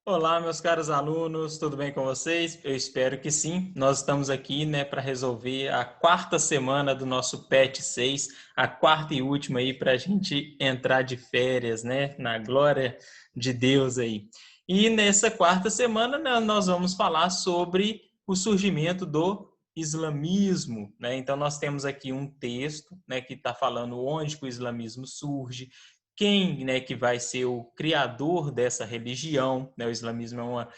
Olá, meus caros alunos, tudo bem com vocês? Eu espero que sim. Nós estamos aqui, para resolver a quarta semana do nosso PET 6, a quarta e última aí para a gente entrar de férias, na glória de Deus aí. E nessa quarta semana, né, nós vamos falar sobre o surgimento do islamismo, né? Então nós temos aqui um texto, que está falando onde que o islamismo surge, quem, que vai ser o criador dessa religião, né? O islamismo é uma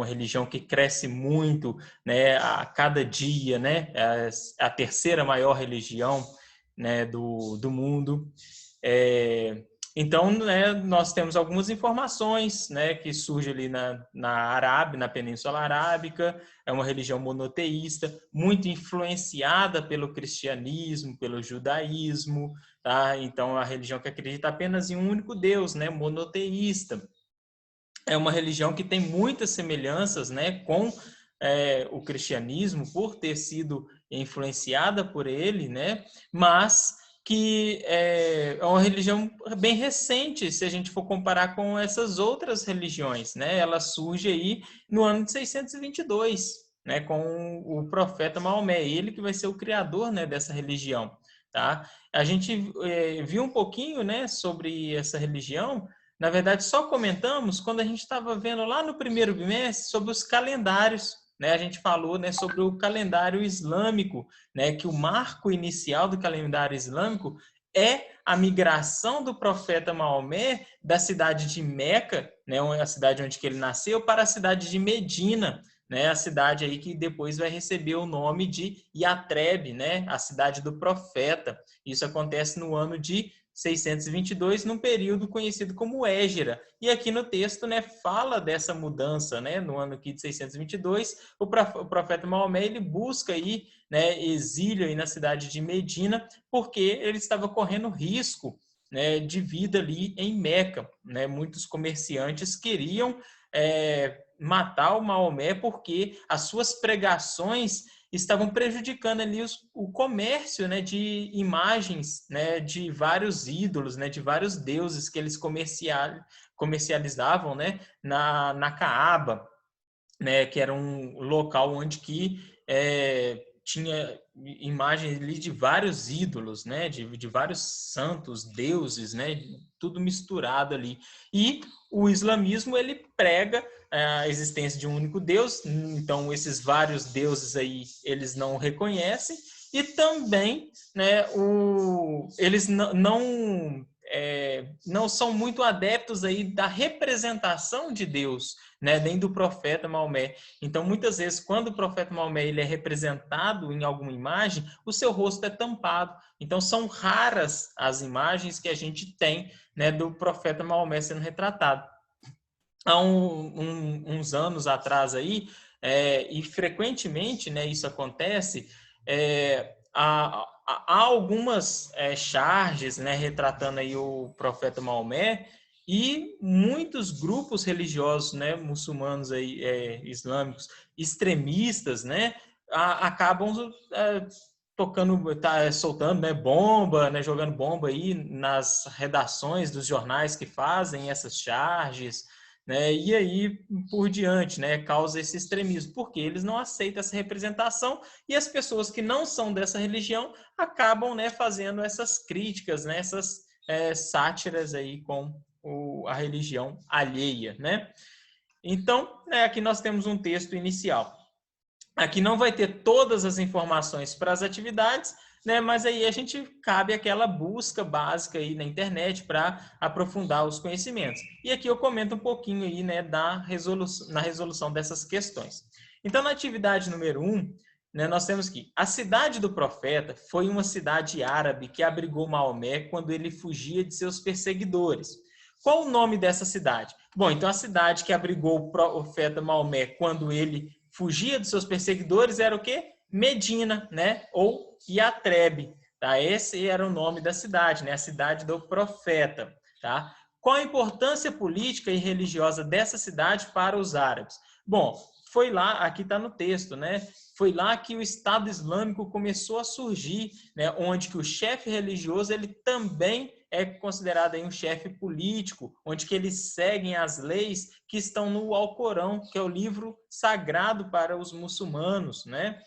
religião que cresce muito, né, a cada dia, né? É a terceira maior religião, né, do mundo. É, então, né, nós temos algumas informações, né, que surge ali na Arábia, na Península Arábica. É uma religião monoteísta, muito influenciada pelo cristianismo, pelo judaísmo, tá? Então, é uma religião que acredita apenas em um único Deus, né, monoteísta. É uma religião que tem muitas semelhanças, né, com o cristianismo, por ter sido influenciada por ele, né, mas que é uma religião bem recente, se a gente for comparar com essas outras religiões, né? Ela surge aí no ano de 622, né, com o profeta Maomé, ele que vai ser o criador, né, dessa religião, tá? A gente viu um pouquinho, né, sobre essa religião. Na verdade, só comentamos quando a gente estava vendo lá no primeiro bimestre sobre os calendários, né? A gente falou, né, sobre o calendário islâmico, né, que o marco inicial do calendário islâmico é a migração do profeta Maomé da cidade de Meca, né, a cidade onde que ele nasceu, para a cidade de Medina, né, a cidade aí que depois vai receber o nome de Yatreb, né, a cidade do profeta. Isso acontece no ano de 622, num período conhecido como Égira. E aqui no texto, né, fala dessa mudança, né, no ano aqui de 622, o profeta Maomé, ele busca aí, né, exílio aí na cidade de Medina, porque ele estava correndo risco, né, de vida ali em Meca, né? Muitos comerciantes queriam matar o Maomé porque as suas pregações estavam prejudicando ali o comércio, né, de imagens, né, de vários ídolos, né, de vários deuses que eles comercializavam, né, na Caaba, né, que era um local onde que tinha imagens ali de vários ídolos, né, de vários santos, deuses, né, tudo misturado ali. E o islamismo, ele prega a existência de um único Deus, então esses vários deuses aí, eles não reconhecem, e também, né, eles não são muito adeptos aí da representação de Deus, né, nem do profeta Maomé. Então, muitas vezes, quando o profeta Maomé ele é representado em alguma imagem, o seu rosto é tampado. Então, são raras as imagens que a gente tem, né, do profeta Maomé sendo retratado. Há uns anos atrás aí, e frequentemente, né, isso acontece, há algumas charges, né, retratando aí o profeta Maomé, e muitos grupos religiosos, né, muçulmanos aí, islâmicos, extremistas, né, acabam tocando, soltando, né, bomba, né, jogando bomba aí nas redações dos jornais que fazem essas charges, né, e aí por diante, né, causa esse extremismo, porque eles não aceitam essa representação e as pessoas que não são dessa religião acabam, né, fazendo essas críticas, né, essas sátiras aí com a religião alheia, né? Então, né, aqui nós temos um texto inicial. Aqui não vai ter todas as informações para as atividades, né? Mas aí a gente cabe aquela busca básica aí na internet para aprofundar os conhecimentos. E aqui eu comento um pouquinho aí, né, na resolução dessas questões. Então, na atividade número 1, né, nós temos que a cidade do profeta foi uma cidade árabe que abrigou Maomé quando ele fugia de seus perseguidores. Qual o nome dessa cidade? Bom, então a cidade que abrigou o profeta Maomé quando ele fugia dos seus perseguidores era o quê? Medina, né? Ou Yatreb, tá? Esse era o nome da cidade, né? A cidade do profeta, tá? Qual a importância política e religiosa dessa cidade para os árabes? Bom, foi lá, aqui está no texto, né? Foi lá que o Estado Islâmico começou a surgir, né? Onde que o chefe religioso ele também é considerado aí um chefe político, onde que eles seguem as leis que estão no Alcorão, que é o livro sagrado para os muçulmanos, né?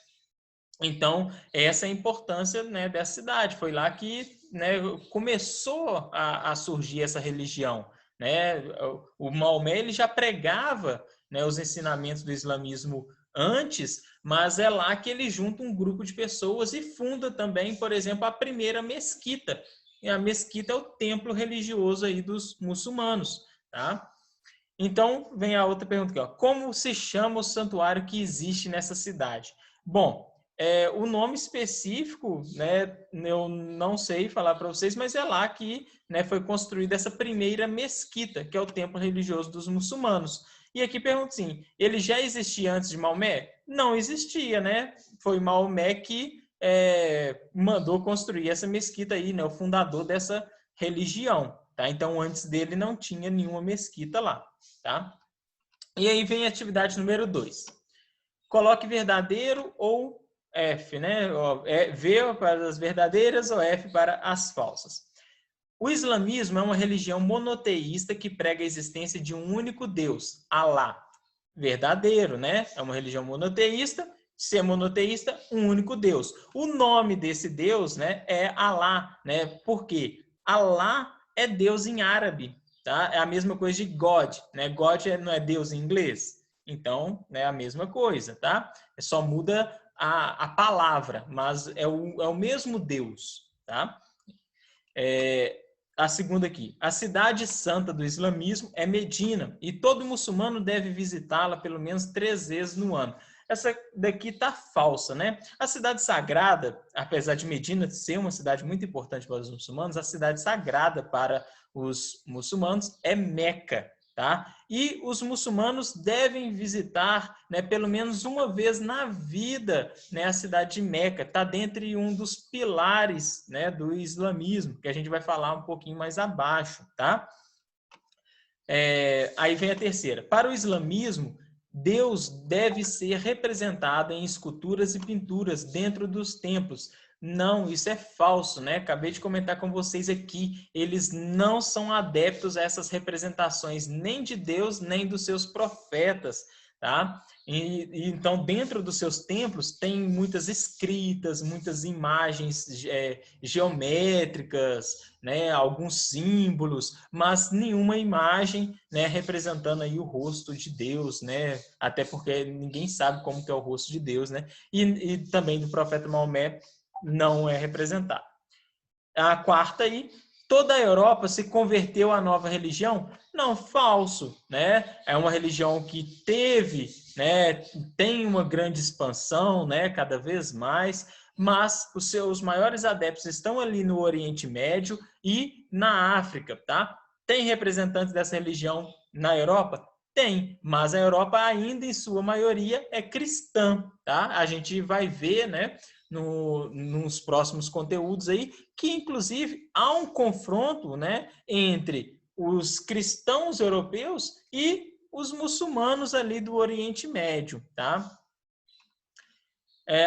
Então, essa é a importância, né, dessa cidade. Foi lá que, né, começou a surgir essa religião, né? O Maomé ele já pregava, né, os ensinamentos do islamismo antes, mas é lá que ele junta um grupo de pessoas e funda também, por exemplo, a primeira mesquita. E a mesquita é o templo religioso aí dos muçulmanos, tá? Então, vem a outra pergunta aqui, ó. Como se chama o santuário que existe nessa cidade? Bom, o nome específico, né, eu não sei falar para vocês, mas é lá que, né, foi construída essa primeira mesquita, que é o templo religioso dos muçulmanos. E aqui pergunta assim, ele já existia antes de Maomé? Não existia, né? Foi Maomé que mandou construir essa mesquita aí, né, o fundador dessa religião, tá? Então, antes dele não tinha nenhuma mesquita lá, tá? E aí vem a atividade número 2. Coloque verdadeiro ou F, né? V para as verdadeiras ou F para as falsas. O islamismo é uma religião monoteísta que prega a existência de um único Deus, Alá. Verdadeiro, né? É uma religião monoteísta. Se é monoteísta, um único Deus. O nome desse Deus, né, é Alá, né? Por quê? Alá é Deus em árabe, tá? É a mesma coisa de God, né? God não é Deus em inglês. Então, é a mesma coisa, tá? Só muda a palavra, mas é o mesmo Deus, tá? A segunda aqui. A cidade santa do islamismo é Medina e todo muçulmano deve visitá-la pelo menos 3 vezes no ano. Essa daqui está falsa, né? A cidade sagrada, apesar de Medina ser uma cidade muito importante para os muçulmanos, a cidade sagrada para os muçulmanos é Meca, tá? E os muçulmanos devem visitar, né, pelo menos uma vez na vida, né, a cidade de Meca. Está dentre um dos pilares, né, do islamismo, que a gente vai falar um pouquinho mais abaixo, tá? Aí vem a terceira. Para o islamismo, Deus deve ser representado em esculturas e pinturas dentro dos templos. Não, isso é falso, né? Acabei de comentar com vocês aqui. Eles não são adeptos a essas representações, nem de Deus, nem dos seus profetas, tá? Então, dentro dos seus templos, tem muitas escritas, muitas imagens geométricas, né? Alguns símbolos, mas nenhuma imagem, né, representando aí o rosto de Deus, né? Até porque ninguém sabe como que é o rosto de Deus, né? E também do profeta Maomé não é representado. A quarta aí, toda a Europa se converteu à nova religião? Não, falso, né? É uma religião que teve, né, tem uma grande expansão, né, cada vez mais, mas os seus maiores adeptos estão ali no Oriente Médio e na África, tá? Tem representantes dessa religião na Europa? Tem, mas a Europa ainda em sua maioria é cristã, tá? A gente vai ver, né, nos próximos conteúdos aí, que inclusive há um confronto, né, entre os cristãos europeus e os muçulmanos ali do Oriente Médio, tá?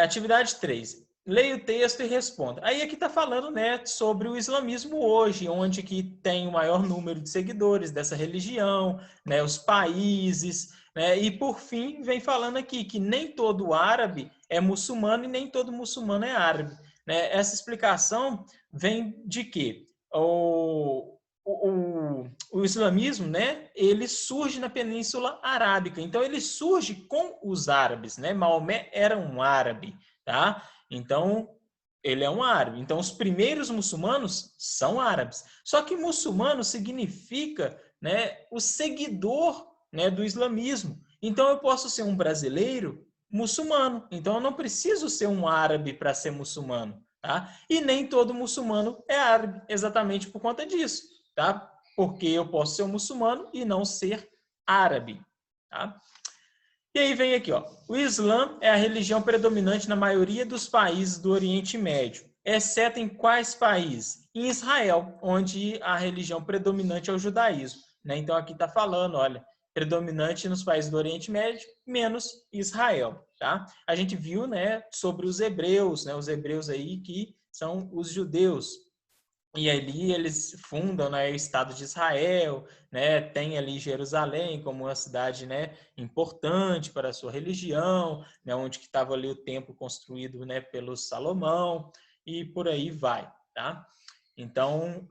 Atividade 3. Leia o texto e responda. Aí aqui está falando, né, sobre o islamismo hoje, onde que tem o maior número de seguidores dessa religião, né, os países, né, e por fim vem falando aqui que nem todo árabe é muçulmano e nem todo muçulmano é árabe, né? Essa explicação vem de que o islamismo, né, ele surge na Península Arábica, então ele surge com os árabes, né? Maomé era um árabe, tá? Então ele é um árabe. Então os primeiros muçulmanos são árabes. Só que muçulmano significa, né, o seguidor, né, do islamismo. Então eu posso ser um brasileiro muçulmano. Então eu não preciso ser um árabe para ser muçulmano, tá? E nem todo muçulmano é árabe, exatamente por conta disso, tá? Porque eu posso ser um muçulmano e não ser árabe, tá? E aí vem aqui, ó. O Islã é a religião predominante na maioria dos países do Oriente Médio, exceto em quais países? Em Israel, onde a religião predominante é o judaísmo, né? Então aqui está falando, olha, predominante nos países do Oriente Médio, menos Israel, tá? A gente viu, né, sobre os hebreus, né, os hebreus aí que são os judeus. E ali eles fundam, né, o Estado de Israel, né, tem ali Jerusalém como uma cidade, né, importante para a sua religião, né, onde que estava ali o templo construído, né, pelo Salomão, e por aí vai, tá? Então,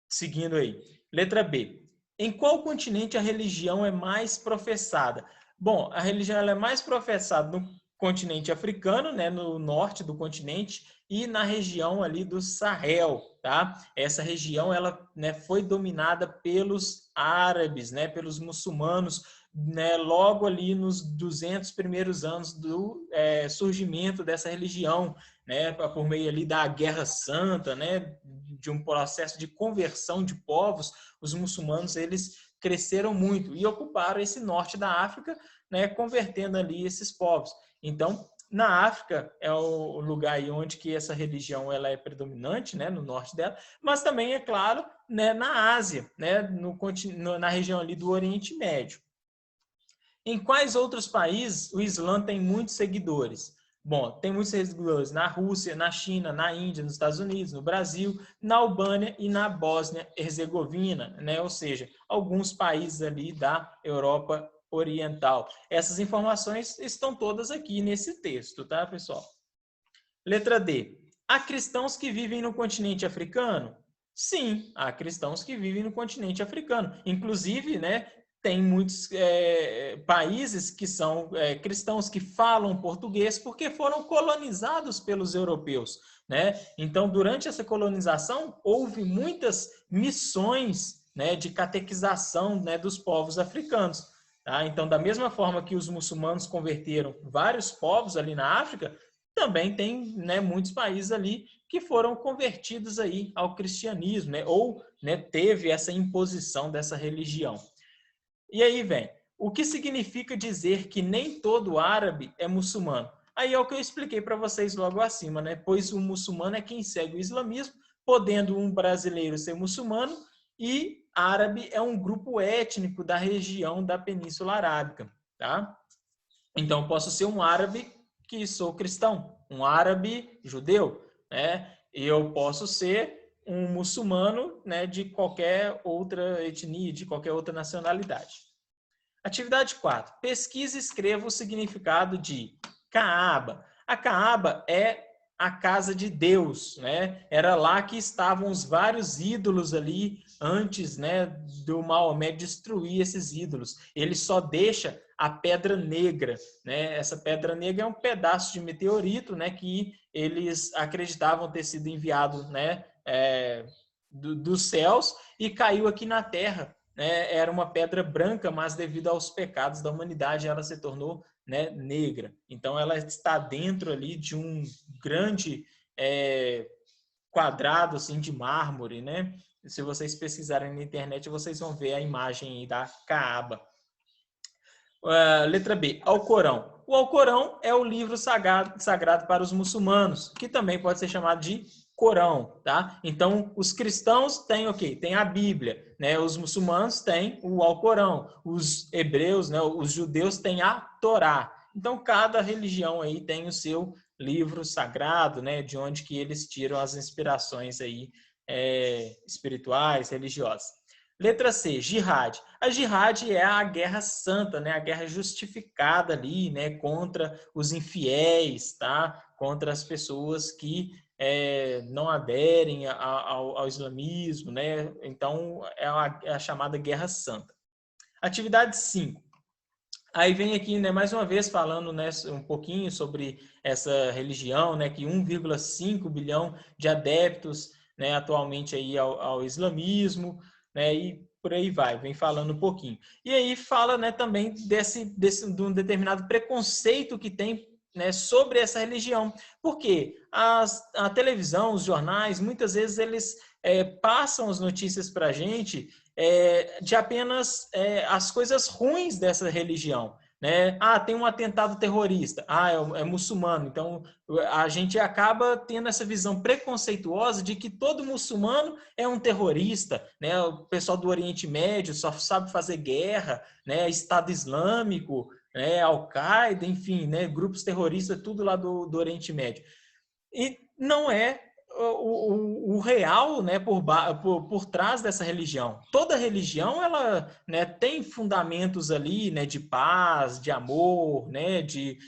seguindo aí. Letra B. Em qual continente a religião é mais professada? Bom, a religião ela é mais professada no continente africano, né, no norte do continente, e na região ali do Sahel, tá? Essa região ela, né, foi dominada pelos árabes, né, pelos muçulmanos, né, logo ali nos 200 primeiros anos do surgimento dessa religião, né, por meio ali da Guerra Santa, né, de um processo de conversão de povos, os muçulmanos eles cresceram muito e ocuparam esse norte da África, né, convertendo ali esses povos. Então, na África é o lugar aí onde que essa religião ela é predominante, né, no norte dela, mas também, é claro, né, na Ásia, né, na região ali do Oriente Médio. Em quais outros países o Islã tem muitos seguidores? Bom, tem muitos seguidores na Rússia, na China, na Índia, nos Estados Unidos, no Brasil, na Albânia e na Bósnia-Herzegovina, né? Ou seja, alguns países ali da Europa Oriental. Essas informações estão todas aqui nesse texto, tá, pessoal? Letra D. Há cristãos que vivem no continente africano? Sim, há cristãos que vivem no continente africano. Inclusive, né, tem muitos países que são cristãos que falam português porque foram colonizados pelos europeus, né? Então, durante essa colonização, houve muitas missões, né, de catequização, né, dos povos africanos. Tá? Então, da mesma forma que os muçulmanos converteram vários povos ali na África, também tem, né, muitos países ali que foram convertidos aí ao cristianismo, né, ou, né, teve essa imposição dessa religião. E aí vem, o que significa dizer que nem todo árabe é muçulmano? Aí é o que eu expliquei para vocês logo acima, né? Pois o muçulmano é quem segue o islamismo, podendo um brasileiro ser muçulmano e árabe é um grupo étnico da região da Península Arábica, tá? Então, posso ser um árabe que sou cristão, um árabe judeu, né? E eu posso ser um muçulmano, né, de qualquer outra etnia, de qualquer outra nacionalidade. Atividade 4. Pesquisa e escreva o significado de Caaba. A Caaba é a casa de Deus, né? Era lá que estavam os vários ídolos ali antes, né, do Maomé destruir esses ídolos. Ele só deixa a pedra negra, né? Essa pedra negra é um pedaço de meteorito, né, que eles acreditavam ter sido enviado, né, dos céus e caiu aqui na Terra. Né? Era uma pedra branca, mas devido aos pecados da humanidade, ela se tornou, né, negra. Então, ela está dentro ali de um grande quadrado assim de mármore, né? Se vocês pesquisarem na internet, vocês vão ver a imagem da Caaba. Letra B, Alcorão. O Alcorão é o livro sagrado para os muçulmanos, que também pode ser chamado de Corão, tá? Então, os cristãos têm o quê? Tem a Bíblia, né? Os muçulmanos têm o Alcorão, os hebreus, né? Os judeus têm a Torá. Então, cada religião aí tem o seu livro sagrado, né? De onde que eles tiram as inspirações aí espirituais, religiosas. Letra C, jihad. A jihad é a guerra santa, né? A guerra justificada ali, né? Contra os infiéis, tá? Contra as pessoas que não aderem ao islamismo, né? Então, é a chamada guerra santa. Atividade 5. Aí vem aqui, né, mais uma vez falando, né, um pouquinho sobre essa religião, né, que 1,5 bilhão de adeptos, né, atualmente aí ao islamismo, né, e por aí vai, vem falando um pouquinho. E aí fala, né, também de um determinado preconceito que tem, né, sobre essa religião. Porque a televisão, os jornais, muitas vezes eles passam as notícias para a gente de apenas as coisas ruins dessa religião. Né? Ah, tem um atentado terrorista. Ah, é muçulmano. Então, a gente acaba tendo essa visão preconceituosa de que todo muçulmano é um terrorista. Né? O pessoal do Oriente Médio só sabe fazer guerra, né? Estado Islâmico, né? Al-Qaeda, enfim, né? Grupos terroristas, tudo lá do Oriente Médio. E não é o real, né, por trás dessa religião. Toda religião, ela, né, tem fundamentos ali, né, de paz, de amor, né, de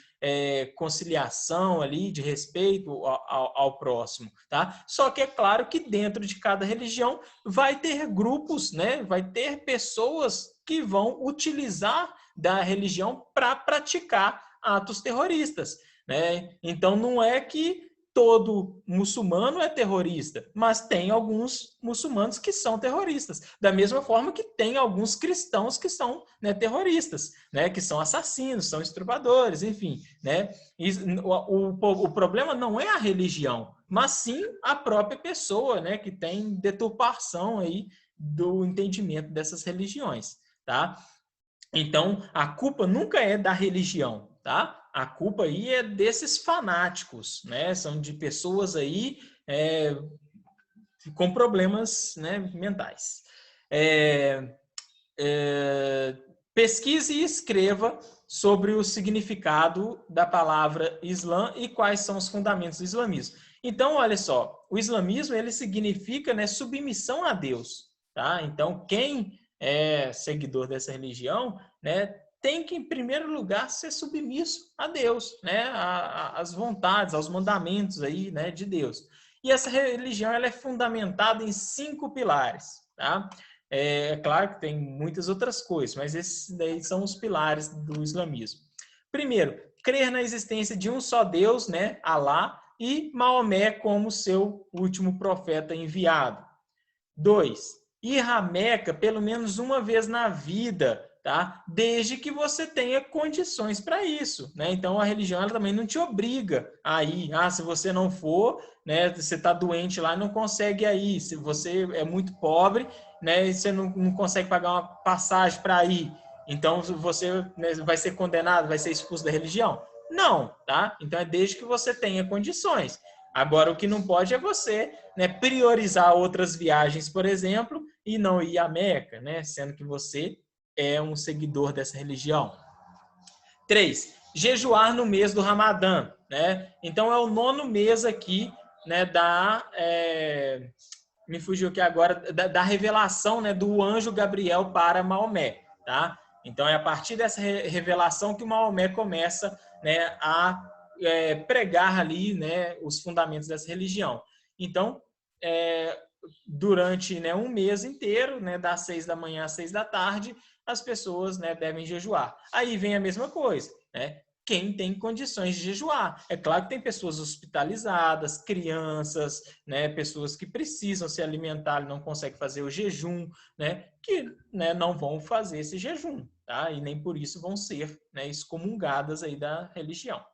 conciliação ali, de respeito ao próximo, tá? Só que é claro que dentro de cada religião vai ter grupos, né, vai ter pessoas que vão utilizar da religião para praticar atos terroristas, né? Então não é que todo muçulmano é terrorista, mas tem alguns muçulmanos que são terroristas. Da mesma forma que tem alguns cristãos que são, né, terroristas, né, que são assassinos, são estupradores, enfim, né? E o problema não é a religião, mas sim a própria pessoa, né, que tem deturpação aí do entendimento dessas religiões, tá? Então, a culpa nunca é da religião, tá? A culpa aí é desses fanáticos, né? São de pessoas aí com problemas, né, mentais. Pesquise e escreva sobre o significado da palavra Islã e quais são os fundamentos do islamismo. Então, olha só, o islamismo, ele significa, né, submissão a Deus, tá? Então, quem é seguidor dessa religião, né, tem que, em primeiro lugar, ser submisso a Deus, né, às vontades, aos mandamentos aí, né, de Deus. E essa religião, ela é fundamentada em 5 pilares, tá? É claro que tem muitas outras coisas, mas esses daí são os pilares do islamismo. Primeiro, crer na existência de um só Deus, né, Alá, e Maomé como seu último profeta enviado. 2, ir à Meca pelo menos uma vez na vida, tá? Desde que você tenha condições para isso, né? Então a religião ela também não te obriga a ir. Ah, se você não for, né? Você está doente lá e não consegue ir. Se você é muito pobre, né? E você não consegue pagar uma passagem para ir. Então você, né, vai ser condenado, vai ser expulso da religião? Não, tá? Então é desde que você tenha condições. Agora, o que não pode é você, né, priorizar outras viagens, por exemplo, e não ir à Meca, né, sendo que você é um seguidor dessa religião. 3, jejuar no mês do Ramadã, né? Então é o 9º mês aqui, né, me fugiu aqui agora, da revelação, né, do anjo Gabriel para Maomé, tá? Então é a partir dessa revelação que Maomé começa, né, a pregar ali, né, os fundamentos dessa religião. Então, durante, né, um mês inteiro, né, das 6 da manhã às 6 da tarde, as pessoas, né, devem jejuar. Aí vem a mesma coisa, né? Quem tem condições de jejuar. É claro que tem pessoas hospitalizadas, crianças, né, pessoas que precisam se alimentar e não conseguem fazer o jejum, né, que, né, não vão fazer esse jejum, tá? E nem por isso vão ser, né, excomungadas aí da religião.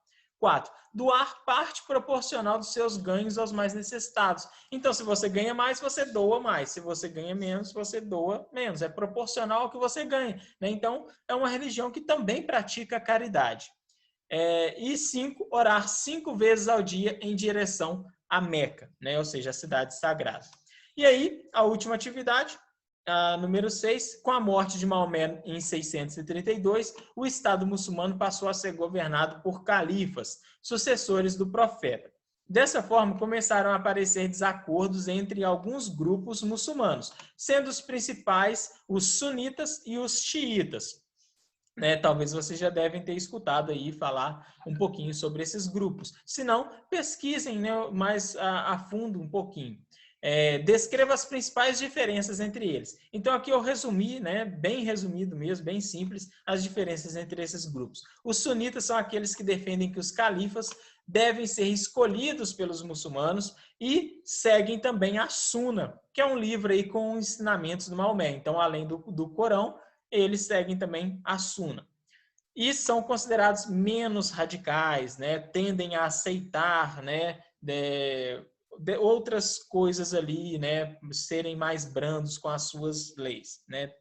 4, doar parte proporcional dos seus ganhos aos mais necessitados. Então, se você ganha mais, você doa mais. Se você ganha menos, você doa menos. É proporcional ao que você ganha, né? Então, é uma religião que também pratica a caridade. E 5, orar 5 vezes ao dia em direção a Meca, né? Ou seja, a cidade sagrada. E aí, a última atividade, número 6, com a morte de Maomé em 632, o Estado muçulmano passou a ser governado por califas, sucessores do profeta. Dessa forma, começaram a aparecer desacordos entre alguns grupos muçulmanos, sendo os principais os sunitas e os xiitas. Né, talvez vocês já devem ter escutado aí falar um pouquinho sobre esses grupos. Se não, pesquisem, né, mais a fundo um pouquinho. Descreva as principais diferenças entre eles. Então, aqui eu resumi, né, bem resumido mesmo, bem simples, as diferenças entre esses grupos. Os sunitas são aqueles que defendem que os califas devem ser escolhidos pelos muçulmanos e seguem também a Suna, que é um livro aí com ensinamentos do Maomé. Então, além do Corão, eles seguem também a Suna. E são considerados menos radicais, né? Tendem a aceitar, né, de outras coisas ali, né? Serem mais brandos com as suas leis, né?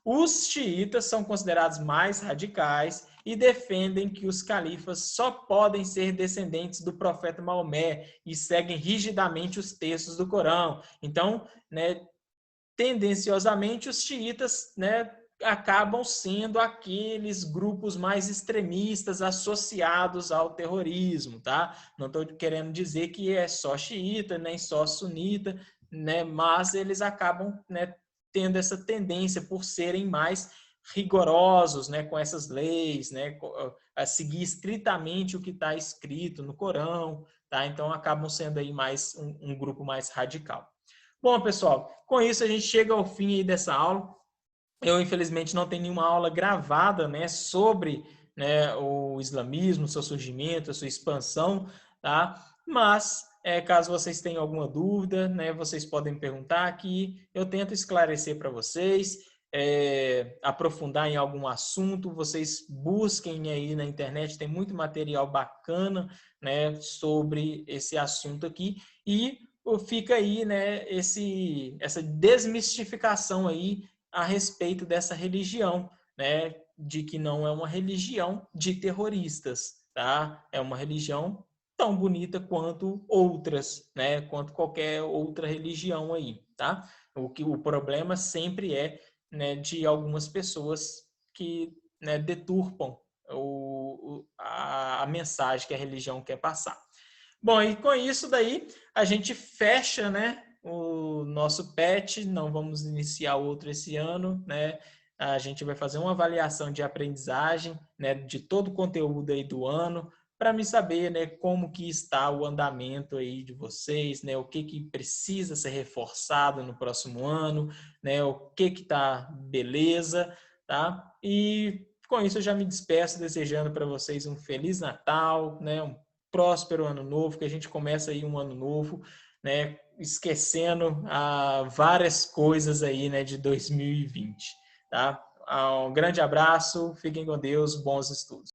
Os xiitas são considerados mais radicais e defendem que os califas só podem ser descendentes do profeta Maomé e seguem rigidamente os textos do Corão. Então, né, tendenciosamente, os xiitas, né, acabam sendo aqueles grupos mais extremistas associados ao terrorismo, tá? Não estou querendo dizer que é só xiita, nem só sunita, né? Mas eles acabam, né, tendo essa tendência por serem mais rigorosos, né, com essas leis, né, a seguir estritamente o que está escrito no Corão, tá? Então acabam sendo aí mais um grupo mais radical. Bom, pessoal, com isso a gente chega ao fim aí dessa aula. Eu, infelizmente, não tenho nenhuma aula gravada, né, sobre, né, o islamismo, seu surgimento, a sua expansão, tá? Mas, caso vocês tenham alguma dúvida, né, vocês podem perguntar aqui, eu tento esclarecer para vocês, aprofundar em algum assunto, vocês busquem aí na internet, tem muito material bacana, né, sobre esse assunto aqui, e fica aí, né, essa desmistificação aí a respeito dessa religião, né? De que não é uma religião de terroristas, tá? É uma religião tão bonita quanto outras, né? Quanto qualquer outra religião aí, tá? O problema sempre é, né, de algumas pessoas que, né, deturpam a mensagem que a religião quer passar. Bom, e com isso daí a gente fecha, né, o nosso PET, não vamos iniciar outro esse ano, né? A gente vai fazer uma avaliação de aprendizagem, né, de todo o conteúdo aí do ano, para me saber, né, como que está o andamento aí de vocês, né, o que precisa ser reforçado no próximo ano, né, o que tá beleza, tá? E com isso eu já me despeço desejando para vocês um feliz Natal, né, um próspero ano novo, que a gente começa aí um ano novo, né, esquecendo várias coisas aí, né, de 2020, tá? Um grande abraço, fiquem com Deus, bons estudos.